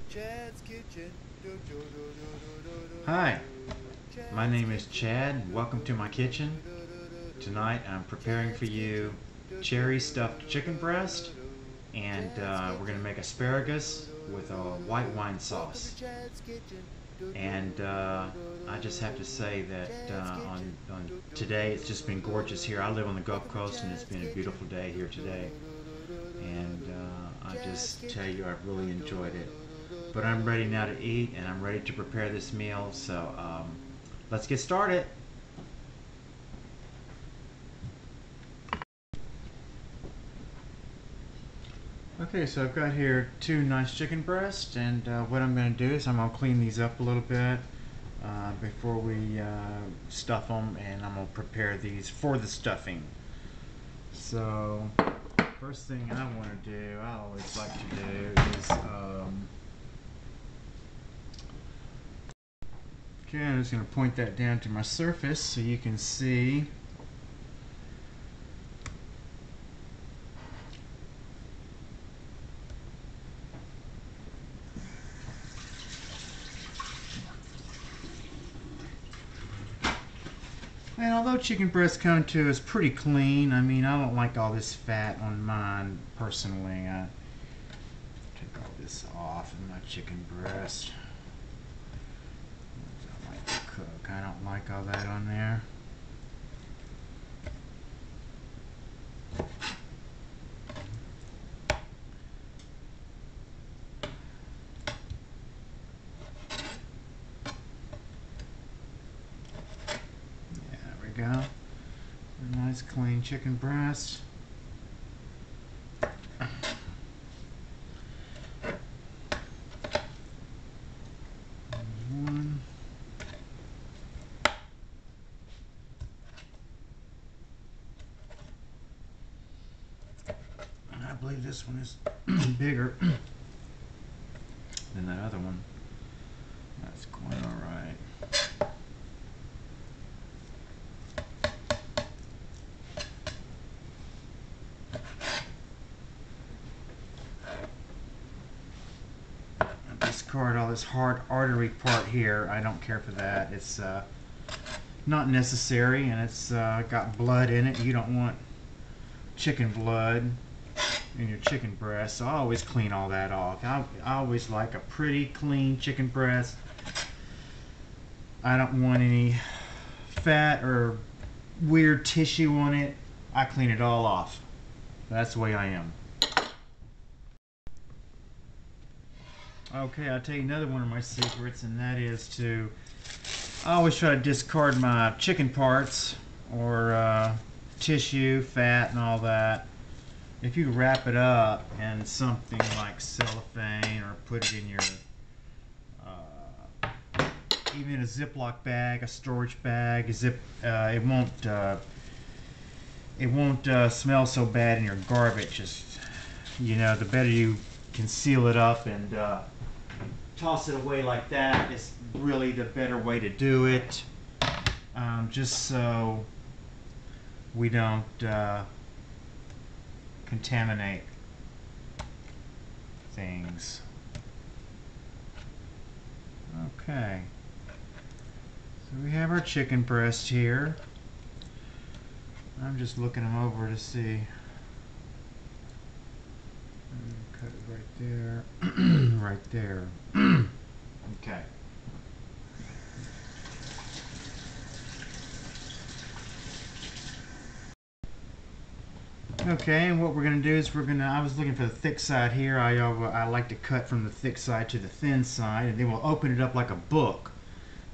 Chad's Kitchen. Hi, my name is Chad. Welcome to my kitchen. Tonight I'm preparing for you cherry stuffed chicken breast, and we're going to make asparagus with a white wine sauce. And I just have to say that on today it's just been gorgeous here. I live on the Gulf Coast and it's been a beautiful day here today. And I just tell you I've really enjoyed it. But I'm ready now to eat, and I'm ready to prepare this meal, so let's get started. Okay, so I've got here 2 nice chicken breasts, and what I'm going to do is I'm going to clean these up a little bit before we stuff them, and I'm going to prepare these for the stuffing. So first thing I want to do, I always like to do is okay, I'm just going to point that down to my surface so you can see. And although chicken breast come to is pretty clean, I mean, I don't like all this fat on mine personally. I take all this off in my chicken breast. I like to cook. I don't like all that on there. Yeah, there we go. A nice clean chicken breast. One. And I believe this one is bigger than that other one. That's going all right. Discard all this hard artery part here. I don't care for that. It's not necessary, and it's got blood in it. You don't want chicken blood in your chicken breast, so I always clean all that off. I always like a pretty clean chicken breast. I don't want any fat or weird tissue on it. I clean it all off. That's the way I am. Okay, I'll tell you another one of my secrets, and that is I always try to discard my chicken parts or tissue, fat, and all that. If you wrap it up in something like cellophane or put it in your, even in a Ziploc bag, a storage bag, it won't smell so bad in your garbage. Just, the better you can seal it up and toss it away like that is really the better way to do it, just so we don't contaminate things. Okay, so we have our chicken breast here. I'm just looking them over to see. Cut it right there. Right there. Okay. Okay, and what we're going to do is I was looking for the thick side here. I like to cut from the thick side to the thin side, and then we'll open it up like a book.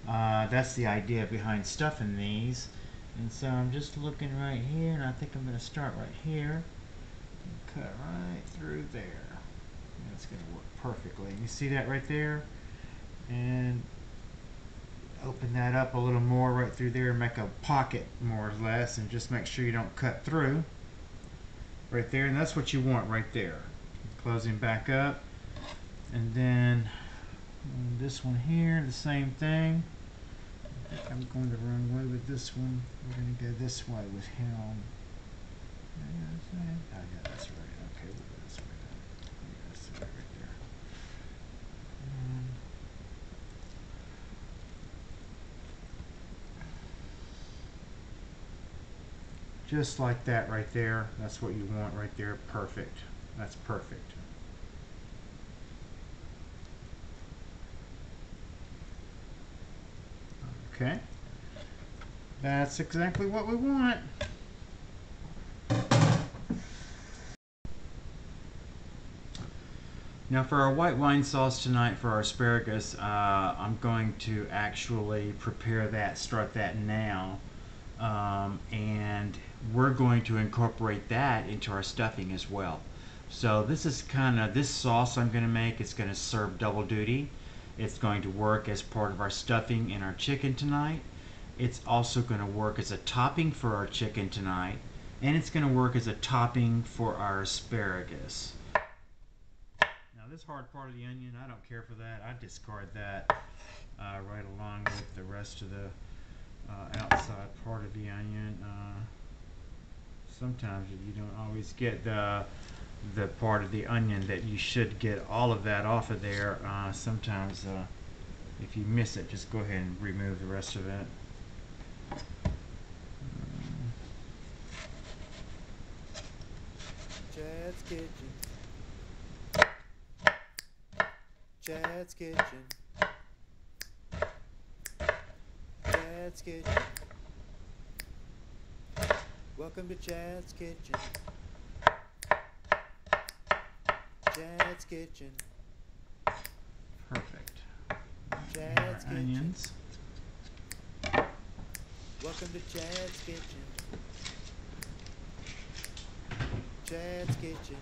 That's the idea behind stuffing these. And so I'm just looking right here, and I think I'm going to start right here and cut right through there. That's going to work perfectly. You see that right there? And open that up a little more right through there and make a pocket more or less, and just make sure you don't cut through right there. And that's what you want right there. Closing back up, and then this one here, the same thing. I think I'm going the wrong way with this one. We're going to go this way with him. Oh yeah, that's right. Okay, we'll go this way then. That's right there. Just like that right there. That's what you want right there. Perfect. That's perfect. Okay. That's exactly what we want. Now for our white wine sauce tonight for our asparagus, I'm going to actually prepare that, start that now. And we're going to incorporate that into our stuffing as well. So this is this sauce I'm going to make, it's going to serve double duty. It's going to work as part of our stuffing in our chicken tonight. It's also going to work as a topping for our chicken tonight. And it's going to work as a topping for our asparagus. Now this hard part of the onion, I don't care for that. I discard that right along with the rest of the outside part of the onion. Sometimes you don't always get the part of the onion that you should get all of that off of there. Sometimes if you miss it, just go ahead and remove the rest of it. Chad's Kitchen. Chad's Kitchen. Chad's Kitchen. Welcome to Chad's Kitchen. Chad's Kitchen. Perfect. Chad's Kitchen. Onions. Welcome to Chad's Kitchen. Chad's Kitchen.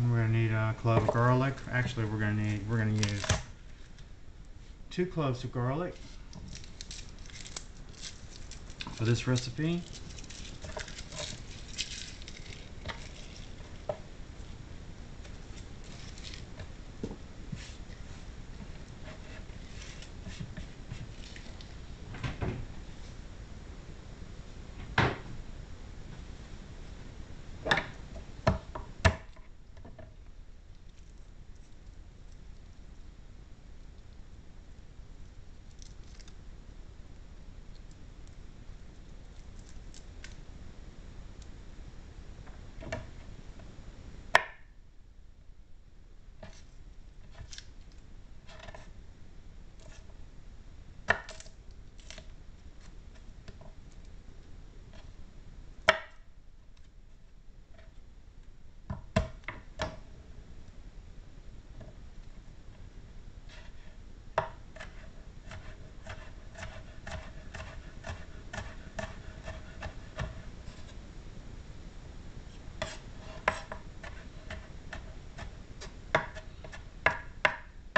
We're gonna need a clove of garlic. Actually, we're gonna use 2 cloves of garlic for this recipe.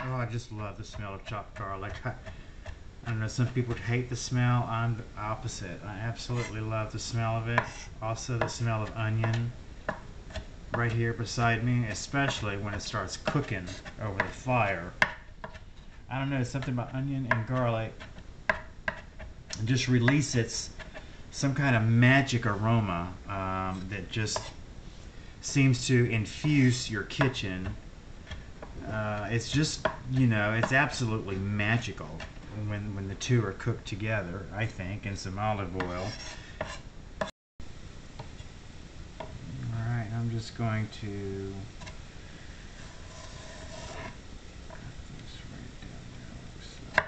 Oh, I just love the smell of chopped garlic. I know some people hate the smell. I'm the opposite. I absolutely love the smell of it. Also the smell of onion right here beside me, especially when it starts cooking over the fire. I don't know, something about onion and garlic just releases some kind of magic aroma that just seems to infuse your kitchen. It's just, it's absolutely magical when the two are cooked together, I think, in some olive oil. Alright, I'm just going to cut this right down there like so.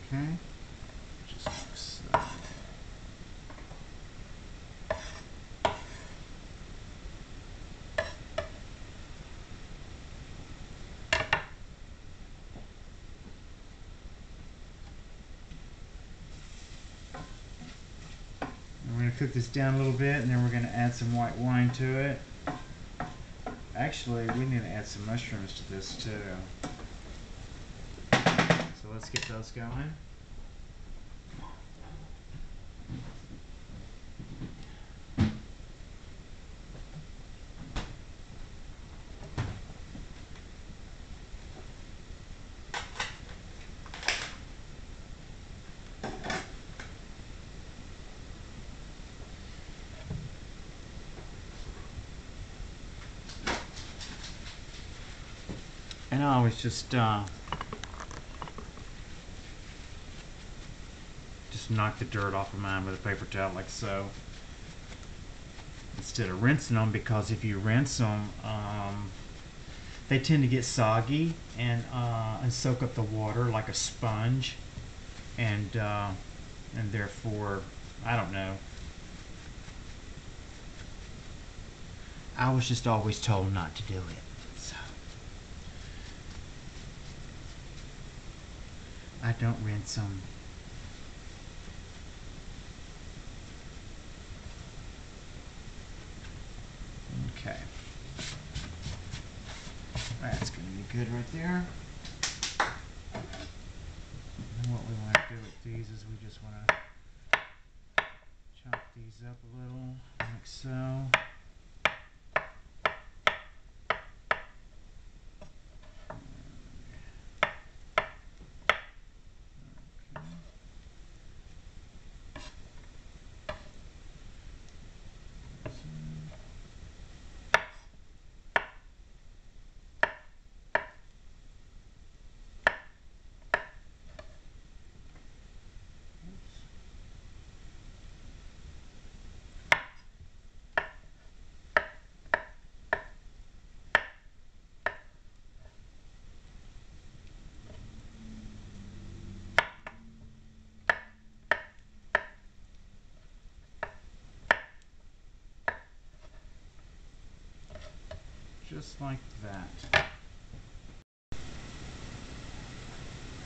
Okay, just like so. We're going to cook this down a little bit, and then we're going to add some white wine to it. Actually, we need to add some mushrooms to this too. So let's get those going. And I always just knock the dirt off of mine with a paper towel like so, instead of rinsing them, because if you rinse them, they tend to get soggy and soak up the water like a sponge, and therefore, I don't know. I was just always told not to do it. So I don't rinse them. Okay. That's going to be good right there. And what we want to do with these is we just want to chop these up a little, like so. Just like that.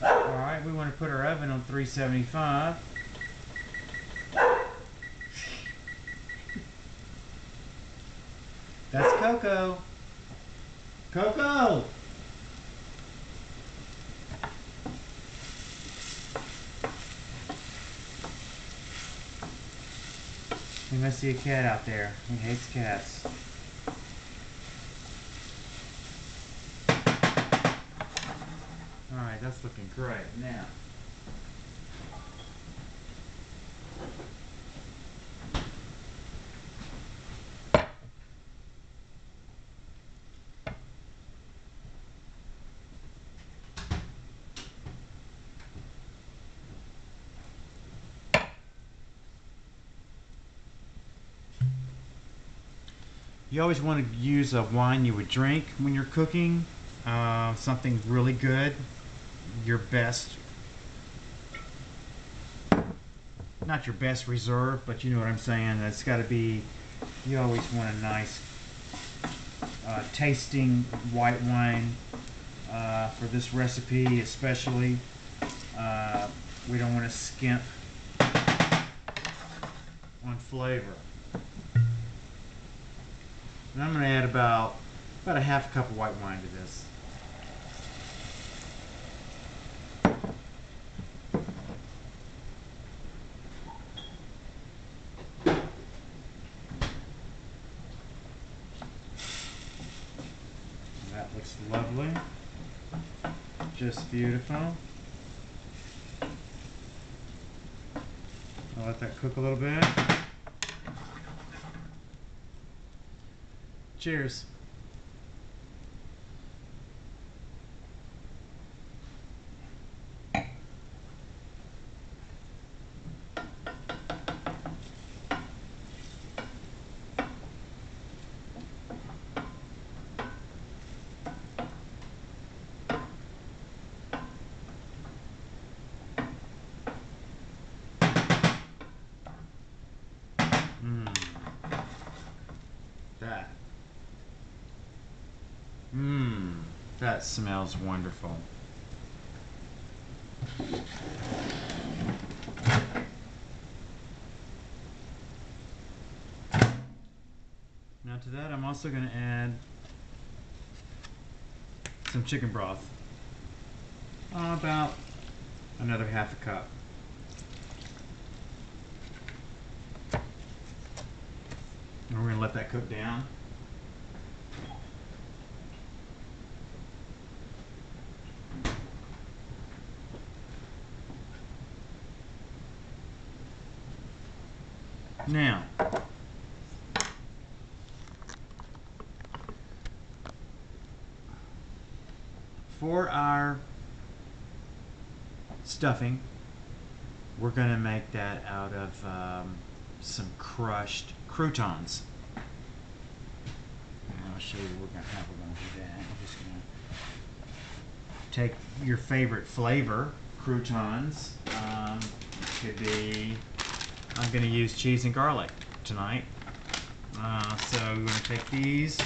Alright, we want to put our oven on 375. That's Coco. Coco! We must see a cat out there. He hates cats. Alright, that's looking great. Now, you always want to use a wine you would drink when you're cooking. Something really good. Your best, not your best reserve, but you know what I'm saying. It's got to be, you always want a nice tasting white wine for this recipe especially. We don't want to skimp on flavor. And I'm going to add about a half a cup of white wine to this. That looks lovely. Just beautiful. I'll let that cook a little bit. Cheers. That. That smells wonderful. Now to that I'm also going to add some chicken broth. About another half a cup. And we're going to let that cook down. Now, for our stuffing, we're going to make that out of some crushed croutons. And I'll show you how we're going to do that. I'm just going to take your favorite flavor, croutons. Could be, I'm going to use cheese and garlic tonight. So we're going to take these.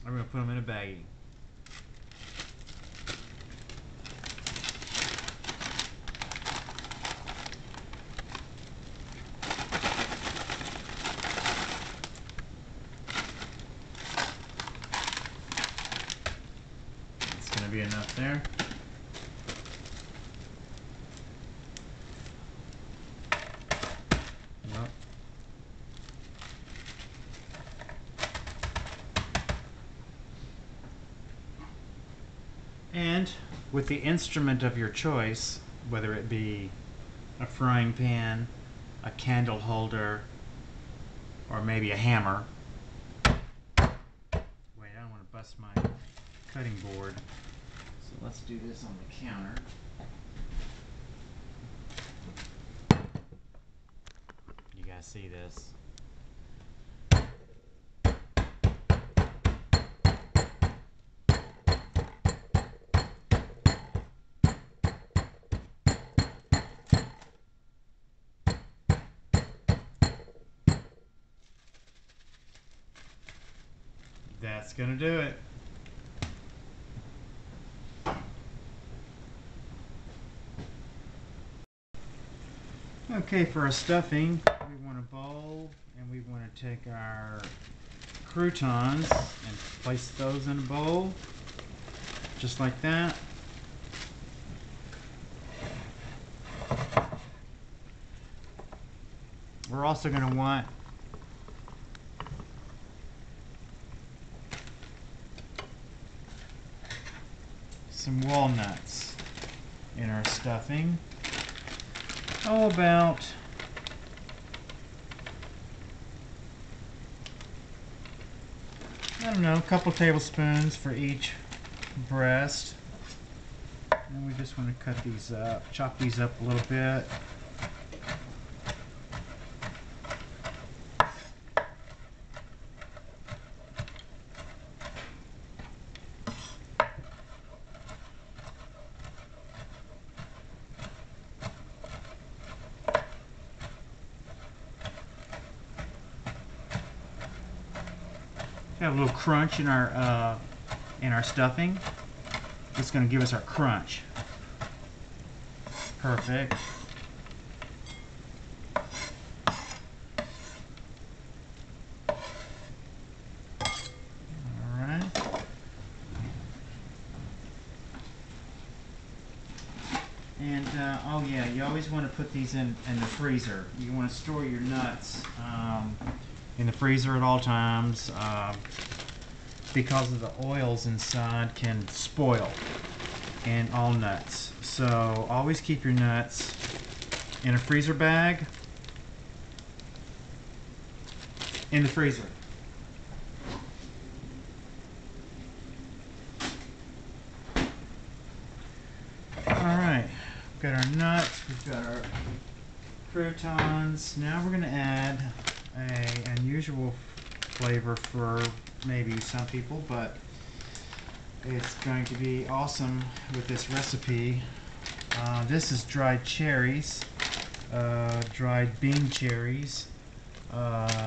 I'm going to put them in a baggie. It's going to be enough there. Yep. And with the instrument of your choice, whether it be a frying pan, a candle holder, or maybe a hammer. Wait, I don't want to bust my cutting board. So let's do this on the counter. You guys see this? That's gonna do it. Okay, for our stuffing, we want a bowl and we want to take our croutons and place those in a bowl, just like that. We're also going to want some walnuts in our stuffing. Oh, about I don't know, a couple tablespoons for each breast. And we just want to cut these up, chop these up a little bit. Have a little crunch in our stuffing. It's going to give us our crunch. Perfect. All right. And oh yeah, you always want to put these in the freezer. You want to store your nuts in the freezer at all times, because of the oils inside can spoil in all nuts. So always keep your nuts in a freezer bag in the freezer. Alright, we've got our nuts, we've got our croutons. Now we're going to add an unusual flavor for maybe some people, but it's going to be awesome with this recipe. This is dried cherries, dried bean cherries.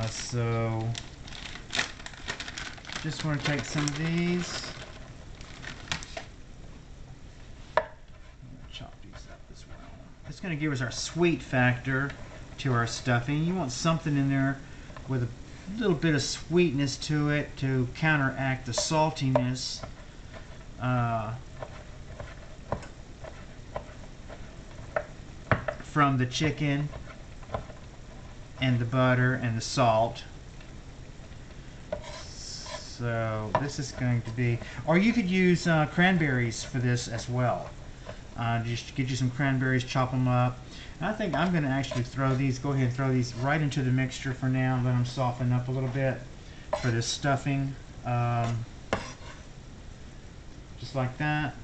So just want to take some of these. Chop these up as well. It's going to give us our sweet factor to our stuffing. You want something in there with a little bit of sweetness to it to counteract the saltiness. From the chicken and the butter and the salt. So this is going to be, or you could use cranberries for this as well. Just get you some cranberries, chop them up. And I think I'm going to actually go ahead and throw these right into the mixture for now, let them soften up a little bit for this stuffing. Just like that,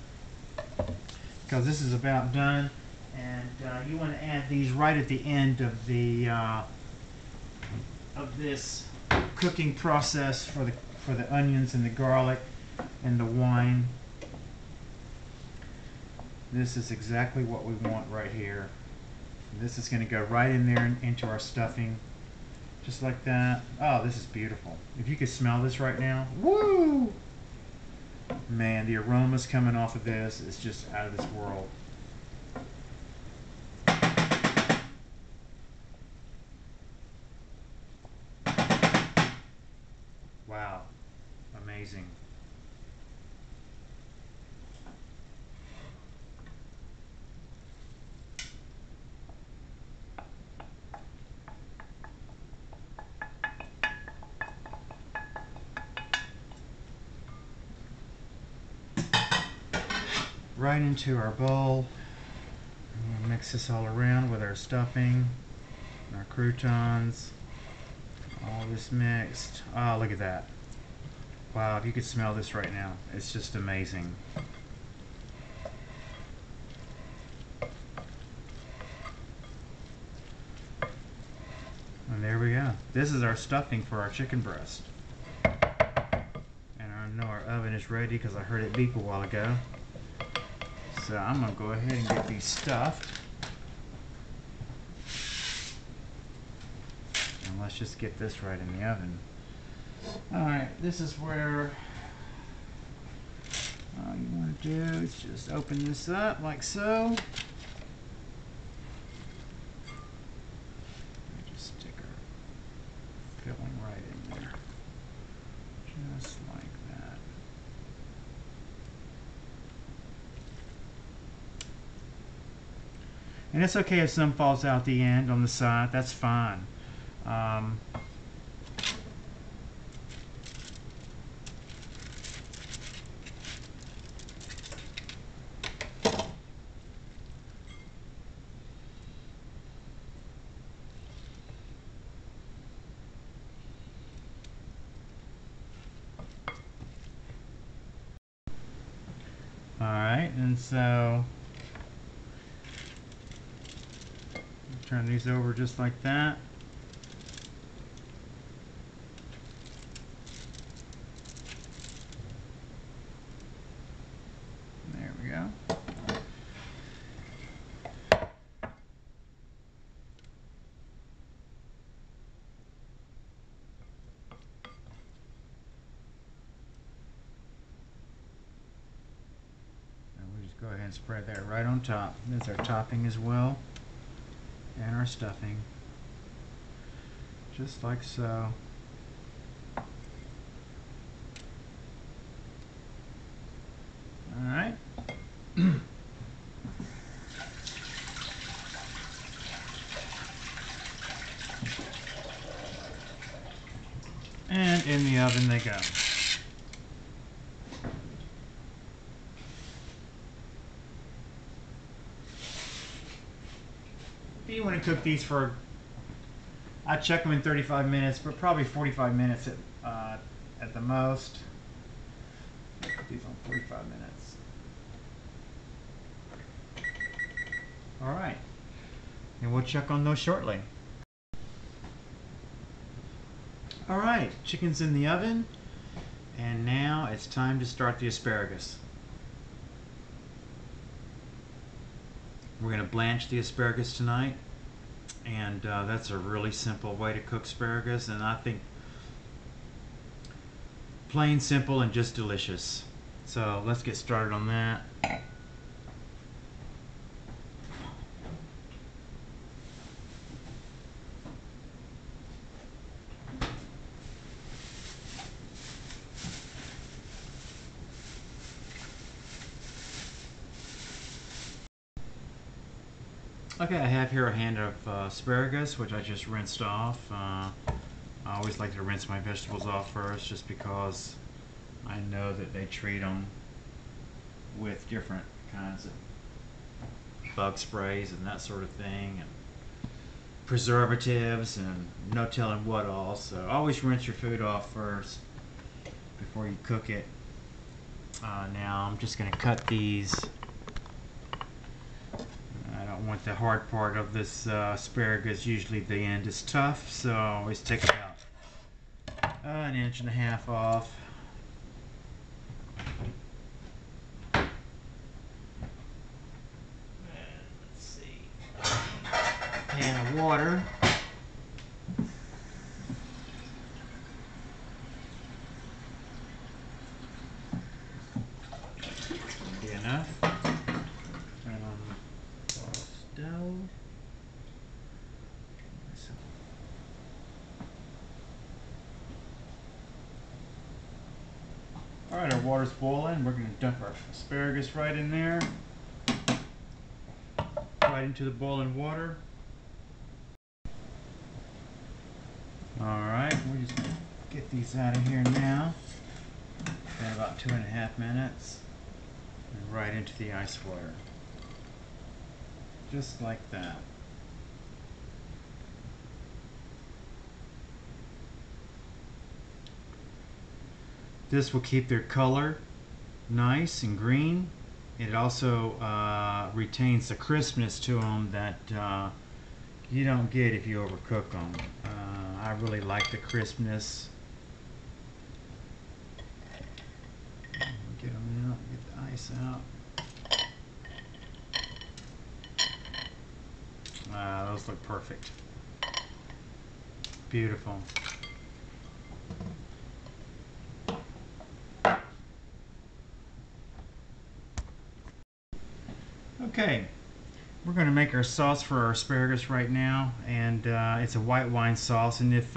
because this is about done. And you want to add these right at the end of the of this cooking process for the onions and the garlic and the wine. This is exactly what we want right here. This is going to go right in there and into our stuffing, just like that. Oh, this is beautiful. If you could smell this right now, woo! Man, the aromas coming off of this is just out of this world. Wow, amazing. Right into our bowl. We'll mix this all around with our stuffing, our croutons, all this mixed. Oh, look at that. Wow, if you could smell this right now, it's just amazing. And there we go. This is our stuffing for our chicken breast. And I know our oven is ready because I heard it beep a while ago. So I'm going to go ahead and get these stuffed. And let's just get this right in the oven. Alright, this is where all you want to do is just open this up like so. Just stick our filling right in there. Just like that. And it's okay if some falls out the end on the side, that's fine. Alright, and so turn these over just like that. There we go. And we'll just go ahead and spread that right on top. There's our topping as well. And our stuffing, just like so. All right. And in the oven they go. You want to cook these for, I check them in 35 minutes, but probably 45 minutes at the most. Put these on 45 minutes. All right, and we'll check on those shortly. All right, chicken's in the oven, and now it's time to start the asparagus. We're going to blanch the asparagus tonight, and that's a really simple way to cook asparagus, and I think plain simple and just delicious. So let's get started on that. Okay, I have here a hand of asparagus, which I just rinsed off. I always like to rinse my vegetables off first, just because I know that they treat them with different kinds of bug sprays and that sort of thing, and preservatives, and no telling what all. So always rinse your food off first before you cook it. Now I'm just going to cut these. I don't want the hard part of this asparagus. Usually the end is tough, so I always take about an inch and a half off. And let's see. Pan of water. Be enough. Turn on the stove. Alright, our water's boiling. We're going to dump our asparagus right in there. Right into the boiling water. Alright, we're just going to get these out of here now. In about 2.5 minutes. And right into the ice water. Just like that. This will keep their color nice and green. It also retains the crispness to them that you don't get if you overcook them. I really like the crispness. Get them out, get the ice out. Those look perfect. Beautiful. Okay, we're going to make our sauce for our asparagus right now, and it's a white wine sauce. And if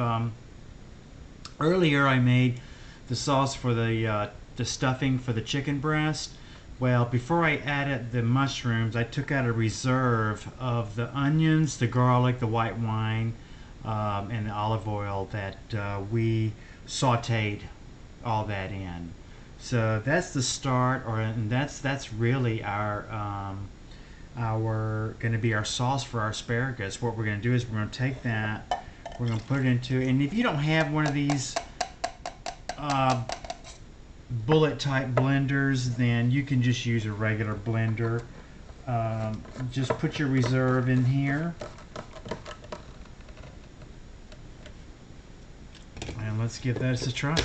earlier I made the sauce for the stuffing for the chicken breast, well, before I added the mushrooms, I took out a reserve of the onions, the garlic, the white wine, and the olive oil that we sauteed all that in. So that's the start, and that's really our going to be our sauce for our asparagus. What we're going to do is we're going to take that, we're going to put it into, and if you don't have one of these bullet type blenders, then you can just use a regular blender. Just put your reserve in here, and let's give that a try.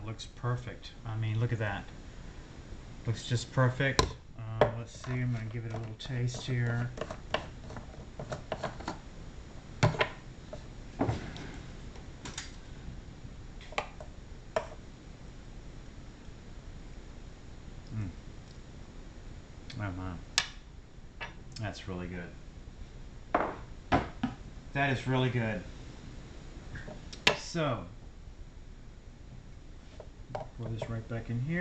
Looks perfect. I mean, look at that. Looks just perfect. Let's see. I'm going to give it a little taste here. Oh my. That's really good. That is really good. So, pour this right back in here.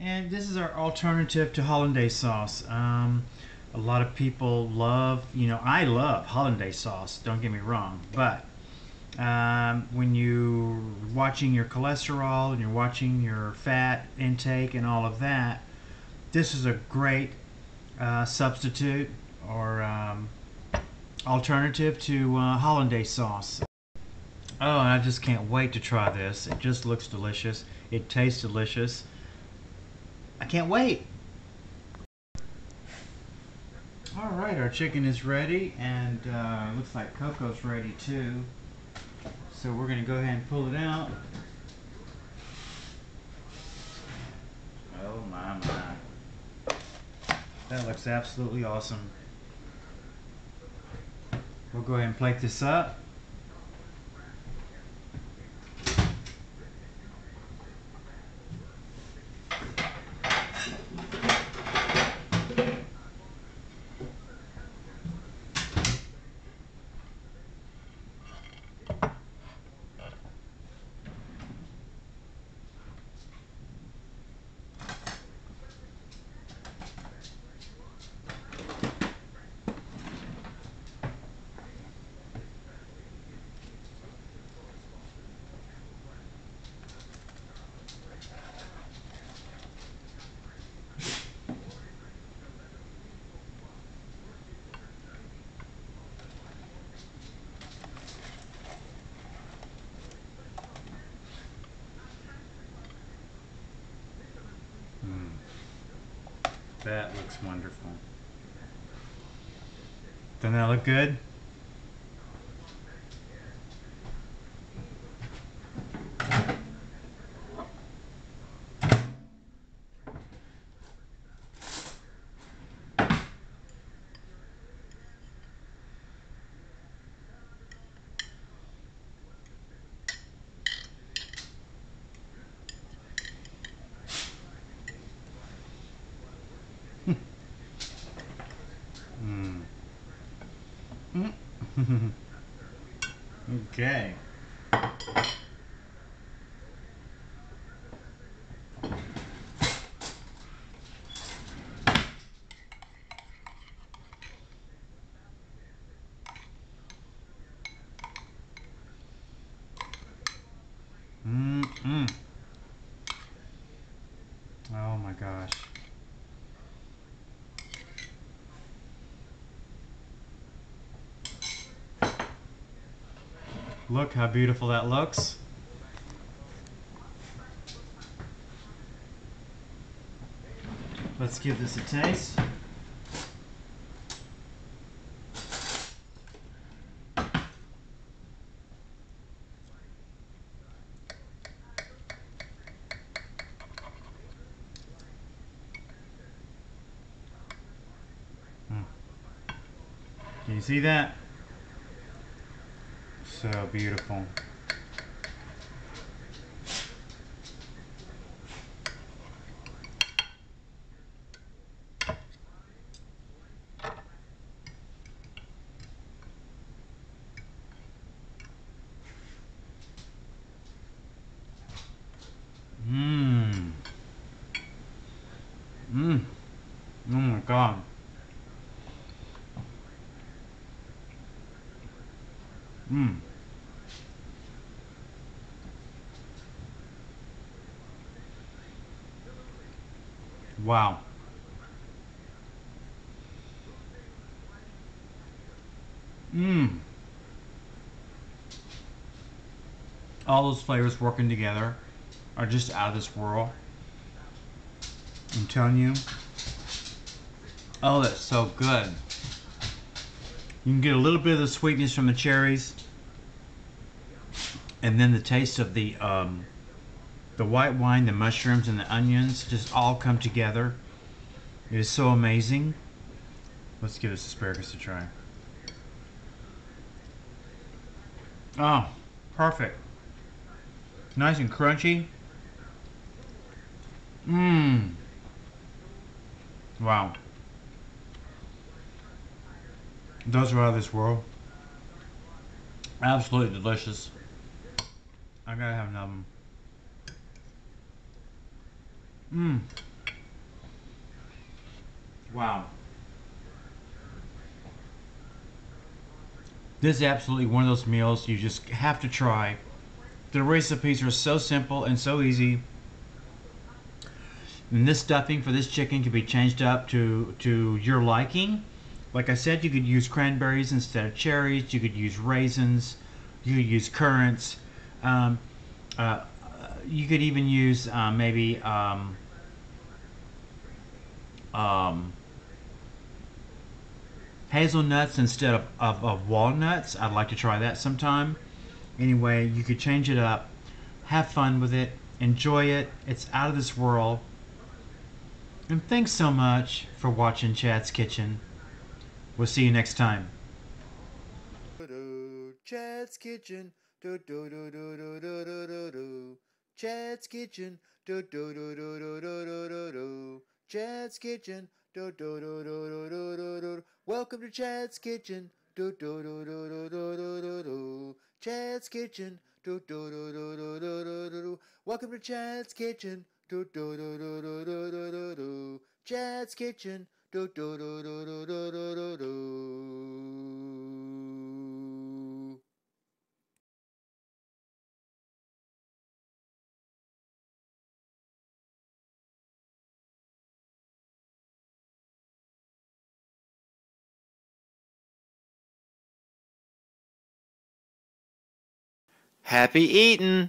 And this is our alternative to hollandaise sauce. A lot of people love, I love hollandaise sauce, don't get me wrong, but when you're watching your cholesterol and you're watching your fat intake and all of that, this is a great substitute or alternative to hollandaise sauce. Oh, and I just can't wait to try this. It just looks delicious. It tastes delicious. I can't wait. Alright, our chicken is ready, and looks like Coco's ready too. So we're going to go ahead and pull it out. Oh my. That looks absolutely awesome. We'll go ahead and plate this up. That looks wonderful. Doesn't that look good? Okay. Oh my gosh. Look how beautiful that looks. Let's give this a taste. Can you see that? So beautiful. Mmm. Mmm. Oh my God. Mmm. Wow. Mmm. All those flavors working together are just out of this world. I'm telling you. Oh, that's so good. You can get a little bit of the sweetness from the cherries, and then the taste of the white wine, the mushrooms, and the onions just all come together. It is so amazing. Let's give this asparagus a try. Oh, perfect. Nice and crunchy. Mmm. Wow. Those are out of this world. Absolutely delicious. I gotta have another one. Mmm. Wow. This is absolutely one of those meals you just have to try. The recipes are so simple and so easy. And this stuffing for this chicken can be changed up to your liking. Like I said, you could use cranberries instead of cherries. You could use raisins. You could use currants. You could even use maybe hazelnuts instead of walnuts. I'd like to try that sometime. Anyway, you could change it up. Have fun with it. Enjoy it. It's out of this world. And thanks so much for watching Chad's Kitchen. We'll see you next time. Chad's Kitchen. Do do do do do do do do do. Chad's Kitchen. Do do do do do do do do do. Chad's Kitchen. Do do do do do do do do. Welcome to Chad's Kitchen. Do do do do do do do do do. Chad's Kitchen. Do do do do do do do do do. Welcome to Chad's Kitchen. Do do do do do do do do do. Chad's Kitchen. Do do do do do do do do do. Happy eating!